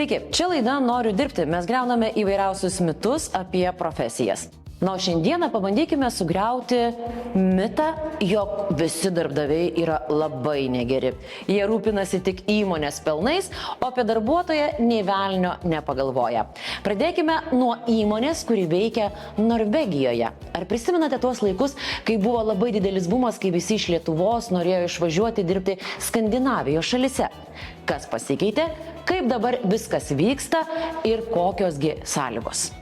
Sveiki, čia laida Noriu dirbti. Mes griauname įvairiausius mitus apie profesijas. Na, o šiandieną pabandykime sugriauti mitą, jog visi darbdaviai yra labai negeri. Jie rūpinasi tik įmonės pelnais, o apie darbuotoją nė velnio nepagalvoja. Pradėkime nuo įmonės, kuri veikia Norvegijoje. Ar prisimenate tuos laikus, kai buvo labai didelis bumas, kai visi iš Lietuvos norėjo išvažiuoti dirbti Skandinavijos šalise? Kas pasikeitė, kaip dabar viskas vyksta ir kokiosgi sąlygos?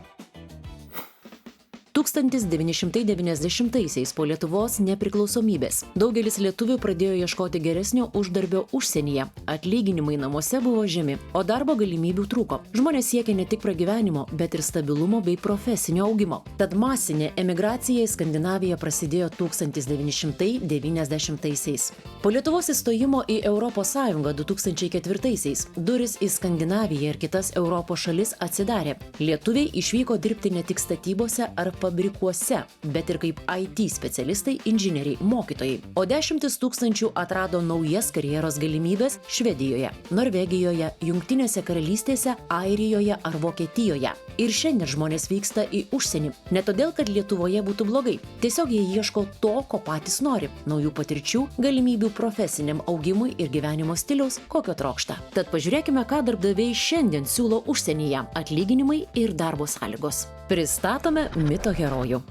1990-aisiais po Lietuvos nepriklausomybės daugelis lietuvių pradėjo ieškoti geresnio uždarbio užsienyje. Atlyginimai namuose buvo žemi, o darbo galimybių trūko. Žmonės siekė ne tik pragyvenimo, bet ir stabilumo bei profesinio augimo. Tad masinė emigracija į Skandinaviją prasidėjo 1990-aisiais. Po Lietuvos įstojimo į Europos Sąjungą 2004-aisiais duris į Skandinaviją ir kitas Europos šalis atsidarė. Lietuviai išvyko dirbti ne tik statybose ar fabrikuose, bet ir kaip IT specialistai, inžinieriai, mokytojai. O dešimtis tūkstančių atrado naujas karjeros galimybės Švedijoje, Norvegijoje, Jungtinėse karalystėse, Airijoje ar Vokietijoje. Ir šiandien žmonės vyksta į užsienį. Ne todėl, kad Lietuvoje būtų blogai. Tiesiog jie ieško to, ko patys nori. Naujų patirčių, galimybių profesiniam augimui ir gyvenimo stiliaus, kokio trokšta. Tad pažiūrėkime, ką darbdaviai šiandien siūlo užsienyje – atlyginimai ir darbo sąlygos. Pristatome mito herojų.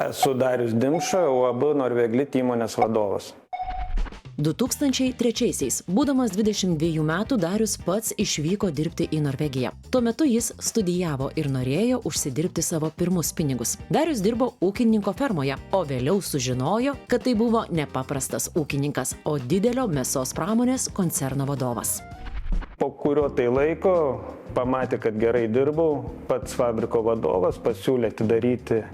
Esu Darius Dimša, UAB Norveglit įmonės vadovas. 2003-aisiais, būdamas 22 metų, Darius pats išvyko dirbti į Norvegiją. Tuo metu jis studijavo ir norėjo užsidirbti savo pirmus pinigus. Darius dirbo ūkininko fermoje, o vėliau sužinojo, kad tai buvo nepaprastas ūkininkas, o didelio mėsos pramonės koncerno vadovas. Po kurio tai laiko pamatė, kad gerai dirbau, pats fabriko vadovas pasiūlė atidaryti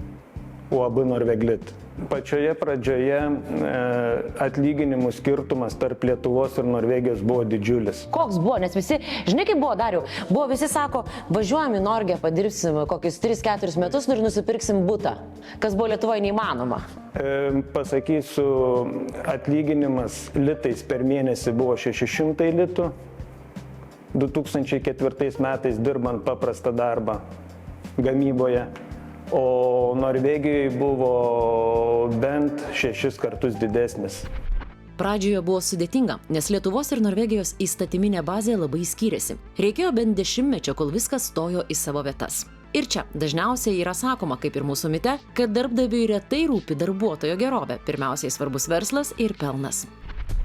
UAB Norveglit. Pačioje pradžioje atlyginimų skirtumas tarp Lietuvos ir Norvegijos buvo didžiulis. Koks buvo? Nes visi, žinai kaip buvo, Dariau, visi sako, važiuojam į Norvegiją, padirbsim kokius 3-4 metus ir nusipirksim butą, kas buvo Lietuvoje neįmanoma. Pasakysiu, atlyginimas litais per mėnesį buvo 600 litų. 2004 metais dirbant paprastą darbą gamyboje, o Norvegijoje buvo bent 6 kartus didesnis. Pradžioje buvo sudėtinga, nes Lietuvos ir Norvegijos įstatyminė bazė labai skyrėsi. Reikėjo bent 10 mečių, kol viskas stojo į savo vietas. Ir čia dažniausiai yra sakoma, kaip ir mūsų mite, kad darbdaviui retai rūpi darbuotojo gerovė. Pirmiausiai svarbus verslas ir pelnas.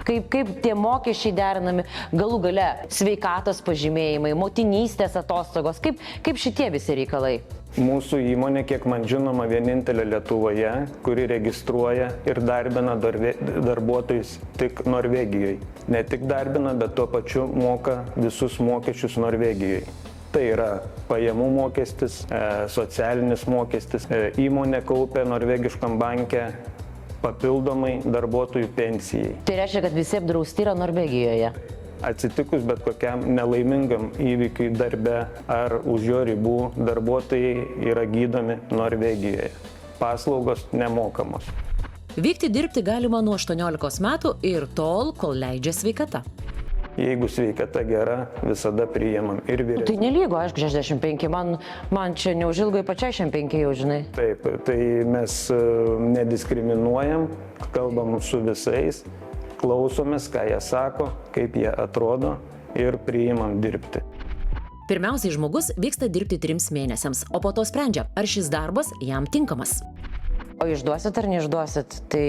Kaip tie mokesčiai derinami, galų gale sveikatos pažymėjimai, motinystės atostogos, kaip šitie visi reikalai? Mūsų įmonė, kiek man žinoma, vienintelė Lietuvoje, kuri registruoja ir darbina darbuotojus tik Norvegijoje. Ne tik darbina, bet tuo pačiu moka visus mokesčius Norvegijoje. Tai yra pajamų mokestis, socialinis mokestis, įmonė kaupia norvegiškam banke papildomai darbuotojų pensijai. Tai reiškia, kad visi apdrausti yra Norvegijoje? Atsitikus bet kokiam nelaimingam įvykiui darbe ar už jo ribų, darbuotojai yra gydomi Norvegijoje. Paslaugos nemokamos. Vykti dirbti galima nuo 18 metų ir tol, kol leidžia sveikata. Jeigu sveikata gera, visada priimam ir vyresnį. Tai nelygu, aišku, 65, man čia neužilgai pačiai 65 jau, žinai. Taip, tai mes nediskriminuojam, kalbam su visais, klausomės, ką jie sako, kaip jie atrodo ir priimam dirbti. Pirmiausiai žmogus vyksta dirbti 3 mėnesiams, o po to sprendžia, ar šis darbas jam tinkamas. O išduosit ar neišduosit? Tai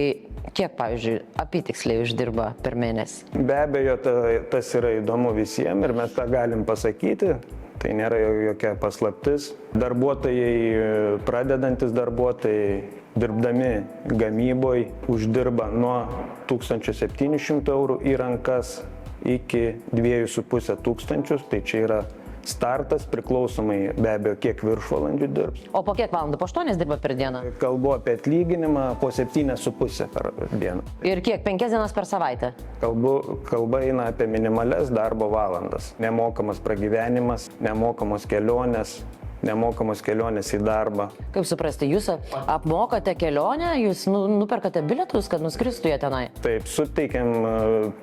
kiek, pavyzdžiui, apytiksliai uždirba per mėnesį? Be abejo, tas yra įdomu visiems ir mes tą galim pasakyti. Tai nėra jokia paslaptis. Darbuotojai, pradedantis darbuotojai, dirbdami gamyboje, uždirba nuo 1700 eurų į rankas iki 2500 tūkstančių. Tai čia yra startas, priklausomai be abejo, kiek viršvalandžių dirbs. O po kiek valandų? Po 8 dirba per dieną? Kalbu apie atlyginimą po 7,5 per dieną. Ir kiek? 5 dienas per savaitę? Kalba eina apie minimales darbo valandas. Nemokamas pragyvenimas, nemokamos kelionės, nemokamos kelionės į darbą. Kaip suprasti, jūs apmokate kelionę, jūs nuperkate bilietus, kad nuskristų jie tenai? Taip, suteikiam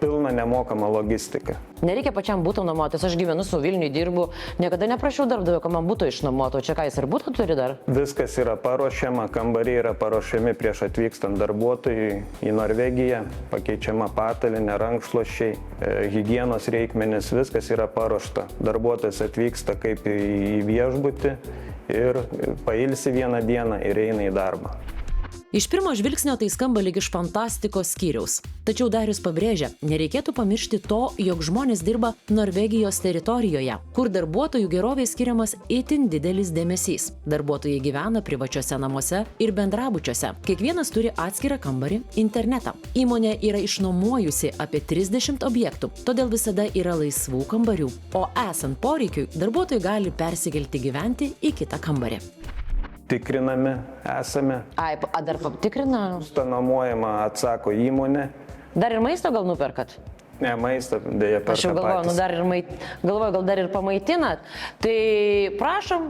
pilną nemokamą logistiką. Nereikia pačiam būtų nuomotis, aš gyvenu su Vilniui, dirbu, niekada neprašiau darbdavio, kad man būtų išnuomoto, čia ką jis ir būtų turi dar? Viskas yra paruošiama, kambariai yra paruošiami prieš atvykstant darbuotojui į Norvegiją, pakeičiama patalynė, rankšluosčiai, higienos reikmenys, viskas yra paruošta. Darbuotojas atvyksta kaip į viešbutį ir pailsi vieną dieną ir eina į darbą. Iš pirmo žvilgsnio tai skamba lyg iš fantastikos skyriaus. Tačiau Darius pabrėžia, nereikėtų pamiršti to, jog žmonės dirba Norvegijos teritorijoje, kur darbuotojų gerovė skiriamas itin didelis dėmesys. Darbuotojai gyvena privačiuose namuose ir bendrabučiuose. Kiekvienas turi atskirą kambarį, internetą. Įmonė yra išnuomojusi apie 30 objektų, todėl visada yra laisvų kambarių. O esant poreikiui, darbuotojai gali persikelti gyventi į kitą kambarį. Tikrinami esame. Dar patikrina? Nuomojama, atsako įmonė. Dar ir maisto gal nuperkat? Ne, maistą dėja perka patys. Aš jau galvoju, gal dar ir pamaitinat. Tai prašom,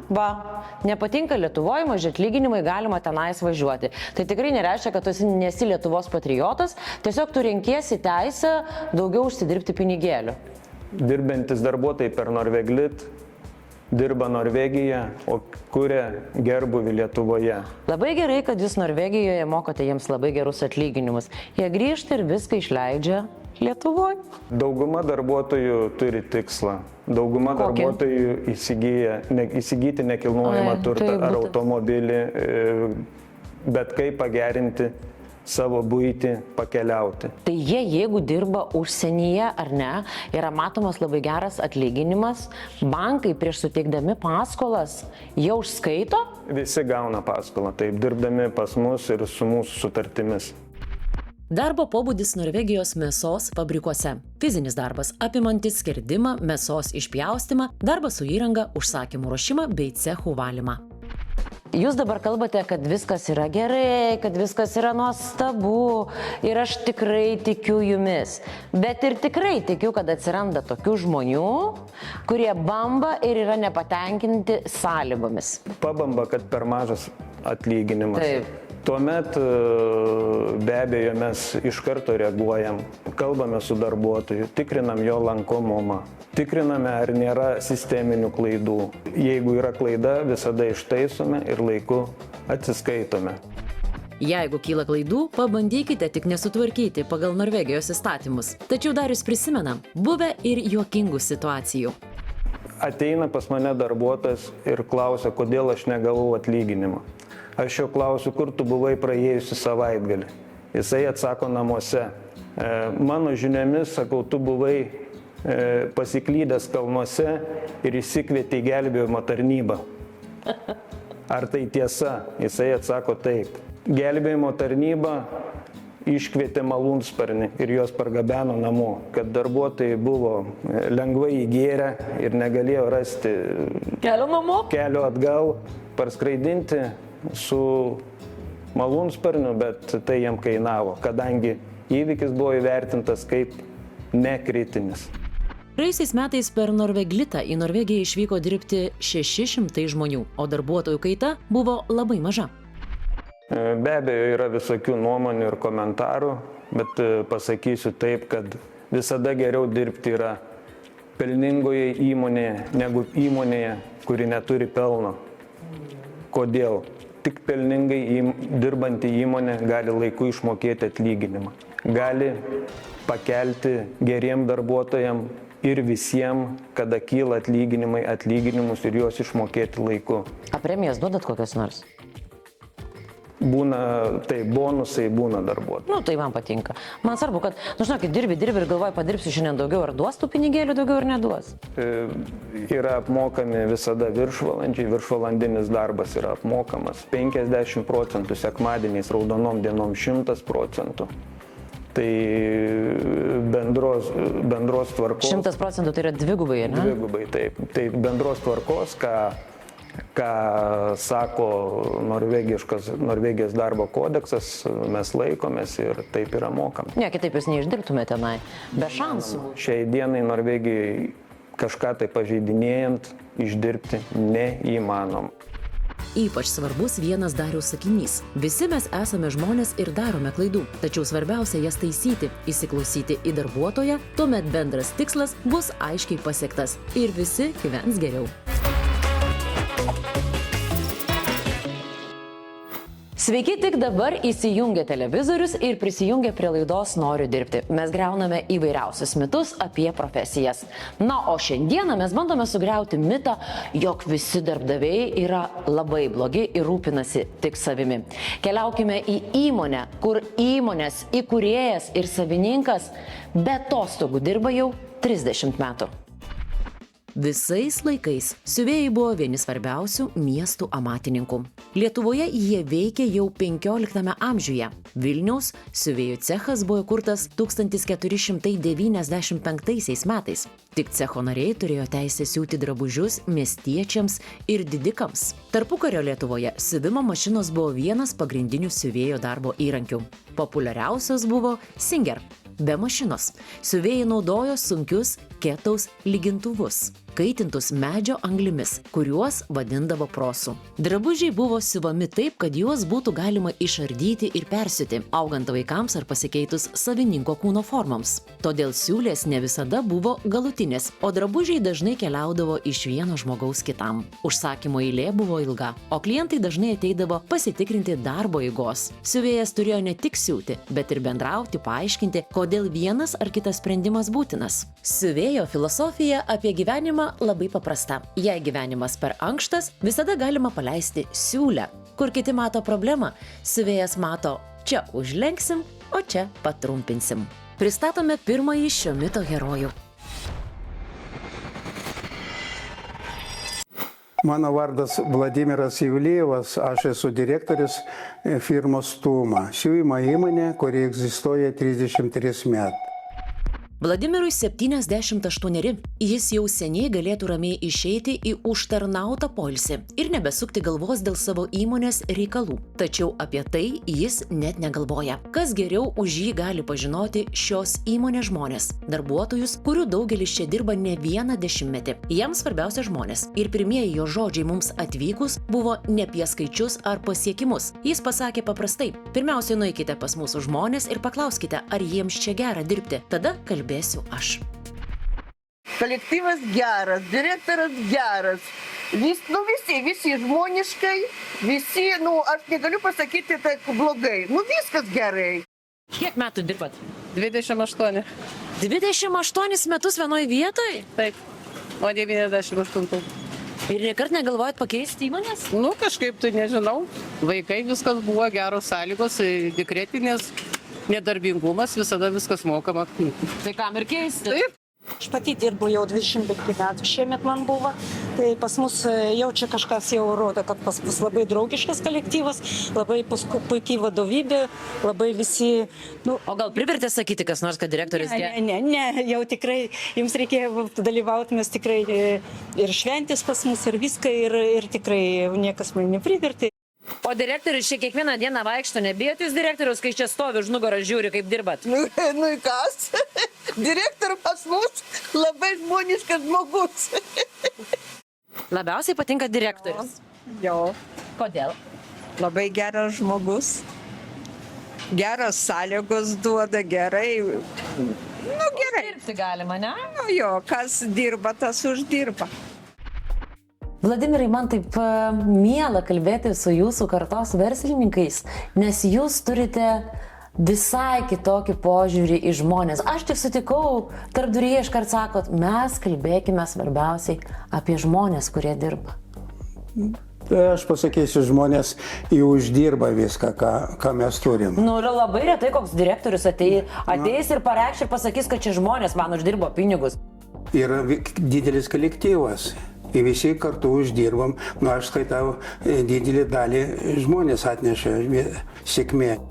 nepatinka Lietuvoje, maži atlyginimai, galima tenais važiuoti. Tai tikrai nereiškia, kad tu nesi Lietuvos patriotas, tiesiog tu renkiesi teisę daugiau užsidirbti pinigėlių. Dirbantis darbuotojai per Norveglit dirba Norvegiją, o kuria gerbuvį Lietuvoje. Labai gerai, kad jūs Norvegijoje mokote jiems labai gerus atlyginimus. Jie grįžta ir viską išleidžia Lietuvoje. Dauguma darbuotojų turi tikslą. Dauguma darbuotojų įsigyti nekilnojamą turtą ar automobilį, bet kaip pagerinti savo buitį, pakeliauti. Tai jie, jeigu dirba užsienyje ar ne, yra matomas labai geras atlyginimas, bankai prieš suteikdami paskolas jau užskaito? Visi gauna paskolą, taip, dirbdami pas mus ir su mūsų sutartimis. Darbo pobūdis Norvegijos mėsos fabrikuose. Fizinis darbas apimantis skerdimą, mėsos išpjaustymą, darbas su įranga, užsakymų ruošimą bei cechų valymą. Jūs dabar kalbate, kad viskas yra gerai, kad viskas yra nuostabu ir aš tikrai tikiu jumis. Bet ir tikrai tikiu, kad atsiranda tokių žmonių, kurie bamba ir yra nepatenkinti sąlygomis. Pabamba, kad per mažas atlyginimas. Taip. Tuomet be abejo mes iš karto reaguojam, kalbame su darbuotoju, tikrinam jo lankomumą, tikriname, ar nėra sisteminių klaidų. Jeigu yra klaida, visada ištaisome ir laiku atsiskaitome. Jeigu kyla klaidų, pabandykite tik nesutvarkyti pagal Norvegijos įstatymus. Tačiau Darius prisimena, buvę ir juokingų situacijų. Ateina pas mane darbuotojas ir klausia, kodėl aš negavau atlyginimą. Aš jo klausiu, kur tu buvai praėjusi savaitgalį. Jisai atsako namuose. Mano žiniomis, sakau, tu buvai pasiklydęs kalnuose ir įsikvietė į gelbėjimo tarnybą. Ar tai tiesa? Jisai atsako taip. Gelbėjimo tarnyba iškvietė malūnsparnį ir juos pargabeno namo, kad darbuotojai buvo lengvai įgėrę ir negalėjo rasti kelio atgal, parskraidinti su malūnsparniu, bet tai jam kainavo, kadangi įvykis buvo įvertintas kaip nekritinis. Praėjusiais metais per Norveglitą į Norvegiją išvyko dirbti 600 žmonių, o darbuotojų kaita buvo labai maža. Be abejo, yra visokių nuomonių ir komentarų, bet pasakysiu taip, kad visada geriau dirbti yra pelningoje įmonėje, negu įmonėje, kuri neturi pelno. Kodėl? Tik pelningai dirbanti įmonė gali laiku išmokėti atlyginimą. Gali pakelti geriem darbuotojam ir visiems, kada kyla atlyginimus ir juos išmokėti laiku. A premijas duodat kokias nors? Būna, tai bonusai būna darbuotojai. Tai man patinka. Man svarbu, kad, žinokit, dirbi ir galvoji, padirbsiu šiandien daugiau, ar duos tų pinigėlių daugiau, ar neduos. Yra apmokami visada viršvalandžiai, viršvalandinis darbas yra apmokamas 50%, sekmadieniais, raudonom dienom 100%. Tai bendros tvarkos... 100% tai yra dvigubai, ne? Dvigubai, taip. Tai bendros tvarkos, ką sako Norvegijos darbo kodeksas, mes laikomės ir taip yra mokama. Ne, kitaip jūs neišdirbtumėte tenai, be šansų. Šiai dienai Norvegijai kažką tai pažeidinėjant išdirbti neįmanoma. Ypač svarbus vienas Dariaus sakinys. Visi mes esame žmonės ir darome klaidų, tačiau svarbiausia jas taisyti, įsiklausyti į darbuotoją, tuomet bendras tikslas bus aiškiai pasiektas ir visi gyvens geriau. Sveiki, tik dabar įsijungia televizorius ir prisijungia prie laidos Noriu dirbti. Mes griauname įvairiausius mitus apie profesijas. Na, o šiandieną mes bandome sugriauti mitą, jog visi darbdaviai yra labai blogi ir rūpinasi tik savimi. Keliaukime į įmonę, kur įmonės įkūrėjas ir savininkas be atostogų dirba jau 30 metų. Visais laikais siuvėjai buvo vieni svarbiausių miestų amatininkų. Lietuvoje jie veikė jau 15 amžiuje. Vilniaus siuvėjų cechas buvo įkurtas 1495 metais. Tik cecho nariai turėjo teisę siūti drabužius miestiečiams ir didikams. Tarpukario Lietuvoje siuvimo mašinos buvo vienas pagrindinių siuvėjo darbo įrankių. Populiariausias buvo Singer. Be mašinos siuvėjai naudojo sunkius ketaus lygintuvus, kaitintus medžio anglimis, kuriuos vadindavo prosų. Drabužiai buvo siuvami taip, kad juos būtų galima išardyti ir persiūti, augant vaikams ar pasikeitus savininko kūno formoms. Todėl siūlės ne visada buvo galutinės, o drabužiai dažnai keliaudavo iš vieno žmogaus kitam. Užsakymo eilė buvo ilga, o klientai dažnai ateidavo pasitikrinti darbo eigos. Siuvėjas turėjo ne tik siūti, bet ir bendrauti, paaiškinti, kodėl vienas ar kitas sprendimas būtinas. Siuvėjo filosofija apie gyvenimą labai paprasta. Jei gyvenimas per ankštas, visada galima paleisti siūlę. Kur kiti mato problemą, siuvėjas mato, čia užlenksim, o čia patrumpinsim. Pristatome pirmąjį šio mito herojų. Mano vardas Vladimiras Ivlėjevas, aš esu direktorius firmos Tuma, siuvimo įmonė, kuri egzistuoja 33 metų. Vladimirui 78. Jis jau seniai galėtų ramiai išeiti į užtarnautą poilsį ir nebesukti galvos dėl savo įmonės reikalų. Tačiau apie tai jis net negalvoja. Kas geriau už jį gali pažinoti šios įmonės žmonės, darbuotojus, kurių daugelis čia dirba ne vieną dešimtmetį. Jiems svarbiausia žmonės. Ir pirmieji jo žodžiai mums atvykus buvo ne apie skaičius ar pasiekimus. Jis pasakė paprastai: pirmiausia, nueikite pas mūsų žmonės ir paklauskite, ar jiems čia gera dirbti. Tada kalbėsiu aš. Kolektyvas geras, direktoras geras, visi žmoniškai, visi, aš negaliu pasakyti taip blogai, viskas gerai. Kiek metų dirbat? 28. 28 metus vienoj vietoj? Taip, o 98. Ir niekart negalvojat pakeisti įmonės? Kažkaip tai nežinau, vaikai, viskas buvo geros sąlygos, dekretinės, nedarbingumas, visada viskas mokama. Tai kam ir keisti? Taip. Aš pati dirbu jau 25 metų, šiemet man buvo, tai pas mus jau čia kažkas jau rodo, kad pas mus labai draugiškas kolektyvas, labai puikiai vadovybė, labai visi... O gal privertė sakyti kas nors, kad direktorius geras? Ne, jau tikrai, jums reikėjo dalyvauti, mes tikrai ir šventės pas mus, ir viską, ir tikrai niekas mane neprivertė. O direktorius čia kiekvieną dieną vaikšto, nebijot jūs direktorius, kai čia stovi už nugarą žiūri, kaip dirbat? Kas? Direktorius pas mus labai žmoniškas žmogus. Labiausiai patinka direktorius? Jo. Kodėl? Labai geras žmogus. Geras sąlygos duoda, gerai. Gerai. Dirbti galima, ne? Kas dirba, tas uždirba. Vladimirai, man taip miela kalbėti su jūsų kartos verslininkais, nes jūs turite visai kitokį požiūrį į žmonės. Aš tik sutikau, tarpduryje iškart sakot, mes kalbėkime svarbiausiai apie žmonės, kurie dirba. Aš pasakysiu, žmonės jau uždirba viską, ką mes turim. Ir labai retai koks direktorius ateis ir pareikš ir pasakys, kad čia žmonės man uždirbo pinigus. Yra didelis kolektyvas. Ir visi kartu uždirbam, aš skaitau, didelį dalį žmonės atneša sėkmė.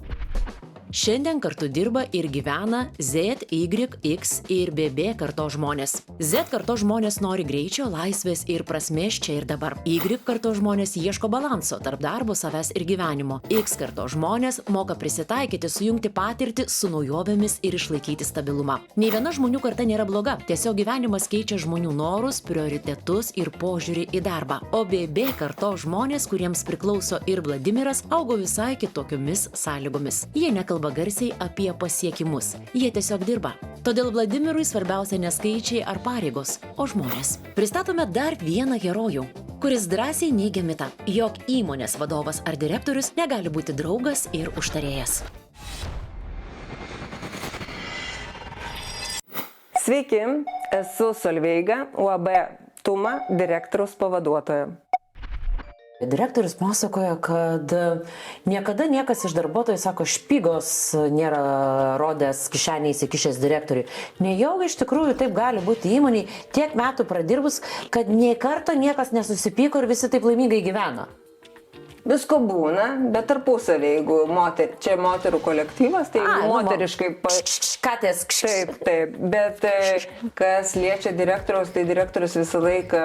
Šiandien kartu dirba ir gyvena Z, Y, X ir BB kartos žmonės. Z kartos žmonės nori greičio, laisvės ir prasmės čia ir dabar. Y kartos žmonės ieško balanso tarp darbo, savęs ir gyvenimo. X kartos žmonės moka prisitaikyti, sujungti patirtį su naujovėmis ir išlaikyti stabilumą. Nei viena žmonių karta nėra bloga, tiesiog gyvenimas keičia žmonių norus, prioritetus ir požiūrį į darbą. O BB kartos žmonės, kuriems priklauso ir Vladimiras, augo visai kitokiomis sąlygomis. Jie nekalba garsiai apie pasiekimus, jie tiesiog dirba. Todėl Vladimirui svarbiausia ne skaičiai ar pareigos, o žmonės. Pristatome dar vieną herojų, kuris drąsiai neigia mitą, jog įmonės vadovas ar direktorius negali būti draugas ir užtarėjas. Sveiki, esu Solveiga, UAB Tuma direktoriaus pavaduotoja. Direktorius pasakoja, kad niekada niekas iš darbuotojų, sako, špygos nėra rodęs kišenį įsikišęs direktoriui. Nejaugi iš tikrųjų taip gali būti įmoniai tiek metų pradirbus, kad nei karto niekas nesusipyko ir visi taip laimingai gyvena. Visko būna, bet tarpusavį, jeigu čia moterų kolektyvas, tai moteriškai... Katės. Taip, bet kas liečia direktoriaus, tai direktorius visą laiką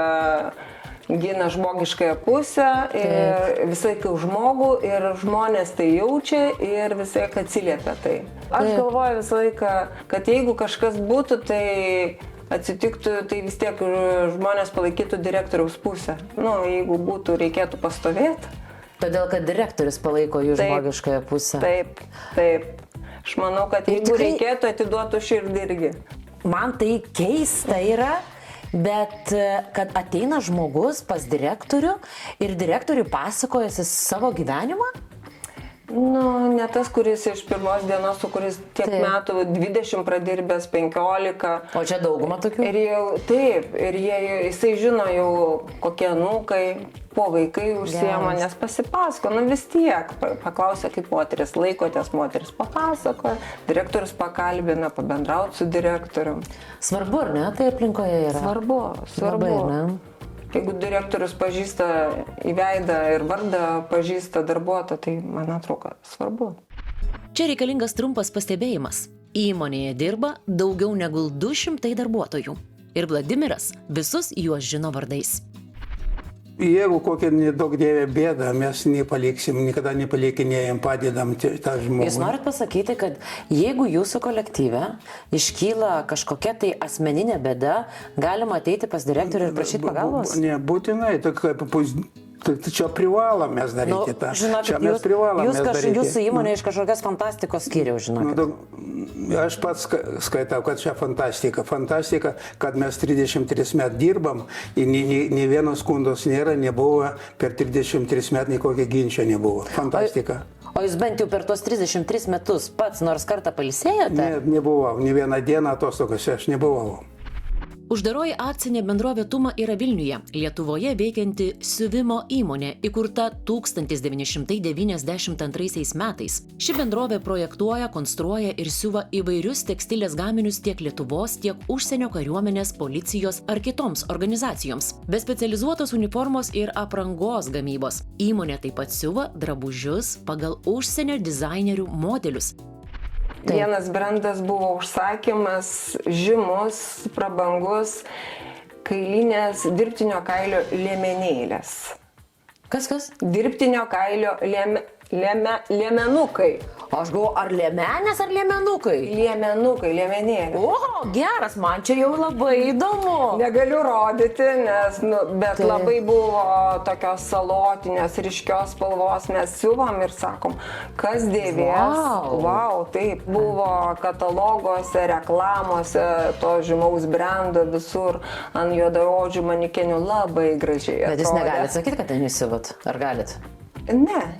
gina žmogiškąją pusę ir visą laiką žmogų ir žmonės tai jaučia ir visą laiką atsiliepia tai. Aš galvoju visą laiką, kad jeigu kažkas būtų, tai atsitiktų, tai vis tiek žmonės palaikytų direktoriaus pusę. Jeigu būtų, reikėtų pastovėti. Todėl, kad direktorius palaiko jų žmogiškąją pusę. Taip. Aš manau, kad jeigu reikėtų, atiduotų širdį irgi. Man tai keista yra, bet kad ateina žmogus pas direktorių ir direktoriui pasakojasi savo gyvenimą? Ne tas, kuris iš pirmos dienos, su kuris tiek metų, 20 pradirbęs, 15. O čia dauguma tokių? Ir jisai žino jau, kokie anūkai, po vaikai užsiema, nes pasipasako, vis tiek. Paklausia, kaip moteris laikotės, moteris papasakoja, direktorius pakalbina, pabendrauti su direktorium. Svarbu, ar ne, tai aplinkoje yra? Svarbu. Labai, ne? Jeigu direktorius pažįsta į veidą ir vardą pažįsta darbuotoją, tai man atrodo svarbu. Čia reikalingas trumpas pastebėjimas. Įmonėje dirba daugiau negu 200 darbuotojų. Ir Vladimiras visus juos žino vardais. Jeigu kokią nedaug dievę bėdą, mes nepaliksim, niekada nepalikinėjom, padedam tą žmogų. Jūs norit pasakyti, kad jeigu jūsų kolektyve iškyla kažkokia tai asmeninė bėda, galima ateiti pas direktorių ir prašyti pagalbos? Ne, būtinai, tai čia privalom mes daryti tą. Čia mes privalom mes daryti. Jūsų įmonė iš kažkokios fantastikos skyriaus, žinokit. Aš pats skaitau, kad čia fantastika. Fantastika, kad mes 33 metų dirbam ir nei vienos skundos nėra, nebuvo per 33 metų niekokio ginčio nebuvo. Fantastika. O jūs bent jau per tos 33 metus pats nors kartą pailsėjote? Ne, nebuvau. Ne vieną dieną atostogose aš nebuvau. Uždaroji akcinė bendrovė Tuma yra Vilniuje, Lietuvoje veikianti siuvimo įmonė, įkurta 1992 metais. Ši bendrovė projektuoja, konstruoja ir siuva įvairius tekstilės gaminius tiek Lietuvos, tiek užsienio kariuomenės, policijos ar kitoms organizacijoms. Be specializuotos uniformos ir aprangos gamybos. Įmonė taip pat siuva drabužius pagal užsienio dizainerių modelius. Vienas brandas buvo užsakymas, žymus, prabangus, kailinės dirbtinio kailio liemenėlės. Kas? Dirbtinio kailio liemenukai. Aš galvoju, ar liemenės, ar liemenukai? Liemenukai, liemenėlės. O, geras, man čia jau labai įdomu. Negaliu rodyti, bet labai buvo tokios salotinės, ryškios spalvos. Mes siuvom ir sakom, kas dėvės. Wow, taip. Buvo kataloguose, reklamose, to žymaus brendo visur, ant juodaodžių manikenių labai gražiai atrodė. Bet jūs negalite sakyti, kad ten įsivat, ar galit? Ne,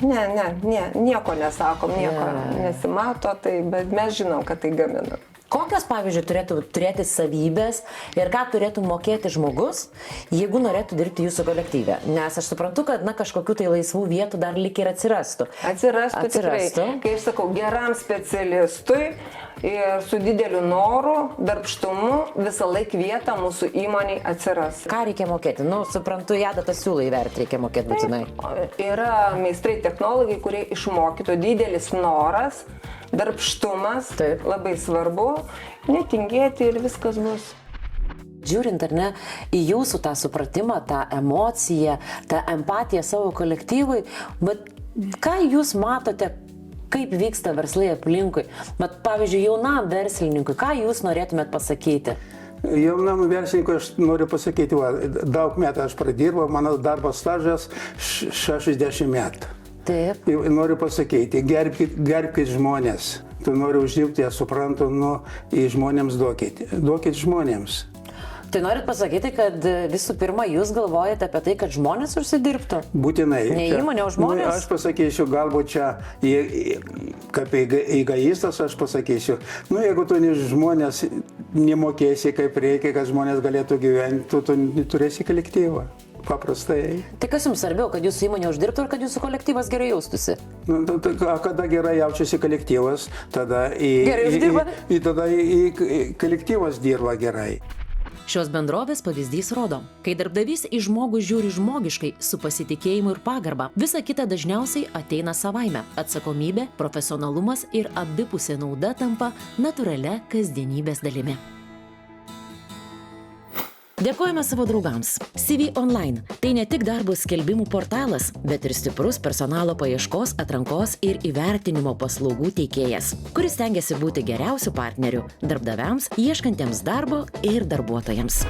nieko nesakom, nieko nesimato, bet mes žinom, kad tai gamina. Kokios, pavyzdžiui, turėtų turėti savybės ir ką turėtų mokėti žmogus, jeigu norėtų dirbti jūsų kolektyve? Nes aš suprantu, kad kažkokių tai laisvų vietų dar lyg ir atsirastų. Atsirastų. Tikrai. Kaip aš sakau, geram specialistui ir su dideliu noru, darbštumu visą laiką vietą mūsų įmoniai atsiras. Ką reikia mokėti? Suprantu, adatos siūlą įverti reikia mokėti būtinai. Yra meistrai technologai, kurie išmokytų, didelis noras, darbštumas, Taip. labai svarbu, netingėti ir viskas bus. Žiūrint, ar ne, į jūsų tą supratimą, tą emociją, tą empatiją savo kolektyvui, bet ką jūs matote, kaip vyksta verslai aplinkui? Bet, pavyzdžiui, jaunam verslininkui, ką jūs norėtumėt pasakyti? Jaunam verslininkui aš noriu pasakyti, daug metų aš pradirbau, mano darbo stažas 60 metų. Taip. Ir noriu pasakyti, gerbkite žmonės. Tu nori uždirbti, aš suprantu, į žmonėms duokit žmonėms. Tai norit pasakyti, kad visų pirma, jūs galvojate apie tai, kad žmonės užsidirbtų? Būtinai. Ne įmonė, o žmonės? Aš pasakysiu, galbūt čia, kaip egoistas aš pasakysiu, jeigu tu žmonės nemokėsi kaip reikia, kad žmonės galėtų gyventi, tu turėsi kolektyvą. Paprastai. Tai kas jums svarbiau, kad jūsų įmonė uždirbtų ir kad jūsų kolektyvas gerai jaustųsi? Kada gerai jaučiasi kolektyvas, tada Gerai uždirba? tada kolektyvas dirba gerai. Šios bendrovės pavyzdys rodo, kai darbdavys į žmogų žiūri žmogiškai, su pasitikėjimu ir pagarba, visa kita dažniausiai ateina savaime. Atsakomybė, profesionalumas ir abipusė nauda tampa natūralia kasdienybės dalimi. Dėkojame savo draugams. CV Online – tai ne tik darbo skelbimų portalas, bet ir stiprus personalo paieškos, atrankos ir įvertinimo paslaugų teikėjas, kuris stengiasi būti geriausiu partneriu darbdaviams, ieškantiems darbo ir darbuotojams.